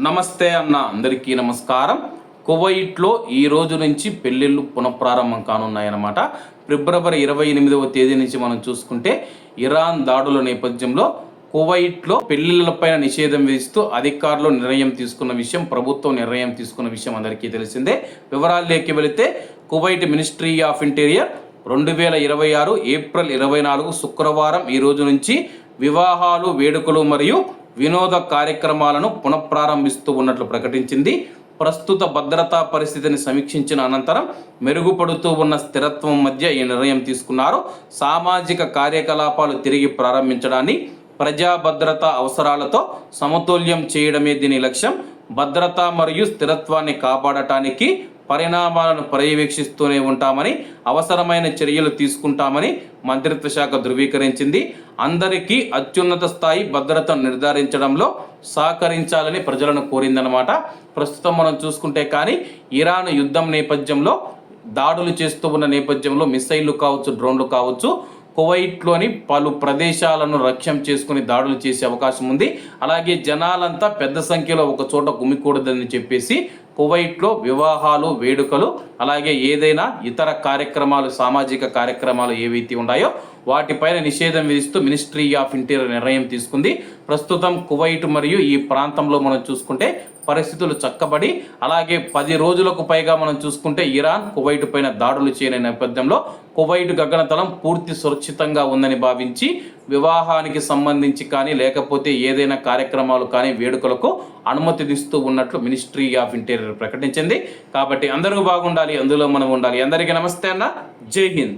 నమస్తే అన్న, అందరికీ నమస్కారం. కువైట్లో ఈ రోజు నుంచి పెళ్లిళ్ళు పునఃప్రారంభం కానున్నాయన్నమాట. ఫిబ్రవరి 28వ తేదీ నుంచి మనం చూసుకుంటే ఇరాన్ దాడుల నేపథ్యంలో కువైట్లో పెళ్లిళ్లపైన నిషేధం విధిస్తూ అధికారులు ప్రభుత్వం నిర్ణయం తీసుకున్న విషయం అందరికీ తెలిసిందే. వివరాల్లోకి వెళితే Kuwait ministry of interior 2026 April 24 శుక్రవారం ఈ రోజు నుంచి వివాహాలు, వేడుకలు మరియు వినోద కార్యక్రమాలను పునఃప్రారంభిస్తూ ఉన్నట్లు ప్రకటించింది. ప్రస్తుత భద్రతా పరిస్థితిని సమీక్షించిన అనంతరం మెరుగుపడుతూ ఉన్న స్థిరత్వం మధ్య ఈ నిర్ణయం తీసుకున్నారు. సామాజిక కార్యకలాపాలు తిరిగి ప్రారంభించడాన్ని ప్రజా భద్రతా అవసరాలతో సమతుల్యం చేయడమే దీని లక్ష్యం. భద్రత మరియు స్థిరత్వాన్ని కాపాడటానికి పరిణామాలను పర్యవేక్షిస్తూనే ఉంటామని, అవసరమైన చర్యలు తీసుకుంటామని మంత్రిత్వ శాఖ ధృవీకరించింది. అందరికీ అత్యున్నత స్థాయి భద్రతను నిర్ధారించడంలో సహకరించాలని ప్రజలను కోరిందనమాట. ప్రస్తుతం మనం చూసుకుంటే కానీ ఇరాన్ యుద్ధం నేపథ్యంలో దాడులు చేస్తూ ఉన్న నేపథ్యంలో మిసైళ్లు కావచ్చు, డ్రోన్లు కావచ్చు, కువైట్లోని పలు ప్రదేశాలను లక్ష్యం చేసుకుని దాడులు చేసే అవకాశం ఉంది. అలాగే జనాలంతా పెద్ద సంఖ్యలో ఒక చోట గుమికూడదని చెప్పేసి కువైట్లో వివాహాలు, వేడుకలు, అలాగే ఏదైనా ఇతర కార్యక్రమాలు, సామాజిక కార్యక్రమాలు ఏవైతే ఉన్నాయో వాటిపైన నిషేధం విధిస్తూ మినిస్ట్రీ ఆఫ్ ఇంటీరియర్ నిర్ణయం తీసుకుంది. ప్రస్తుతం కువైట్ మరియు ఈ ప్రాంతంలో మనం చూసుకుంటే పరిస్థితులు చక్కబడి, అలాగే 10 రోజులకు పైగా మనం చూసుకుంటే ఇరాన్ కువైట్ పైన దాడులు చేయని నేపథ్యంలో కువైట్ గగనతలం పూర్తి సురక్షితంగా ఉందని భావించి వివాహానికి సంబంధించి కానీ లేకపోతే ఏదైనా కార్యక్రమాలు కానీ వేడుకలకు అనుమతినిస్తూ ఉన్నట్లు మినిస్ట్రీ ఆఫ్ ఇంటీరియర్ ప్రకటించింది. కాబట్టి అందరూ బాగుండాలి, అందులో మనం ఉండాలి. అందరికీ నమస్తే అన్న, జై హింద్.